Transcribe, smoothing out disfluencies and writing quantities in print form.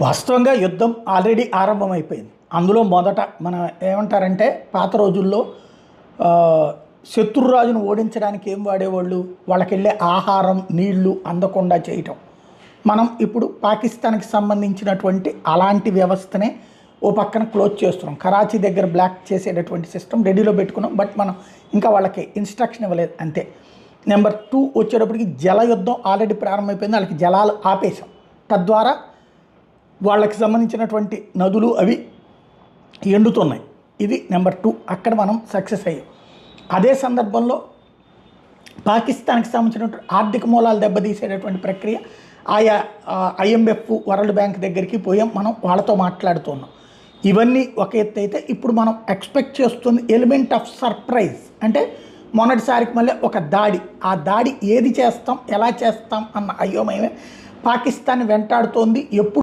వాస్తవంగా యుద్ధం ఆల్రెడీ ఆరంభమైపోయింది. అందులో మొదట మనం ఏమంటారంటే పాత రోజుల్లో శత్రురాజును ఓడించడానికి ఏం వాడేవాళ్ళు, వాళ్ళకెళ్ళే ఆహారం నీళ్లు అందకుండా చేయటం. మనం ఇప్పుడు పాకిస్తాన్కి సంబంధించినటువంటి అలాంటి వ్యవస్థనే ఓ పక్కన క్లోజ్ చేస్తున్నాం. కరాచీ దగ్గర బ్లాక్ చేసేటటువంటి సిస్టమ్ రెడీలో పెట్టుకున్నాం. బట్ మనం ఇంకా వాళ్ళకి ఇన్స్ట్రక్షన్ ఇవ్వలేదు అంతే. నెంబర్ 2 వచ్చేటప్పటికి జల యుద్ధం ఆల్రెడీ ప్రారంభమైపోయింది. వాళ్ళకి జలాలు ఆపేశాం. తద్వారా వాళ్ళకి సంబంధించినటువంటి నదులు అవి ఎండుతున్నాయి. ఇది నెంబర్ 2. అక్కడ మనం సక్సెస్ అయ్యాం. అదే సందర్భంలో పాకిస్తాన్కి సంబంధించినటువంటి ఆర్థిక మూలాలు దెబ్బతీసేటటువంటి ప్రక్రియ ఆయా IMF వరల్డ్ బ్యాంక్ దగ్గరికి పోయాం. మనం వాళ్ళతో మాట్లాడుతున్నాం. ఇవన్నీ ఒక ఎత్తు అయితే ఇప్పుడు మనం ఎక్స్పెక్ట్ చేస్తుంది ఎలిమెంట్ ఆఫ్ సర్ప్రైజ్. అంటే మొన్నటిసారికి మళ్ళీ ఒక దాడి, ఆ దాడి ఏది చేస్తాం ఎలా చేస్తాం అన్న అయోమయమే పాకిస్తాన్ వెంటాడుతోంది. ఎప్పుడు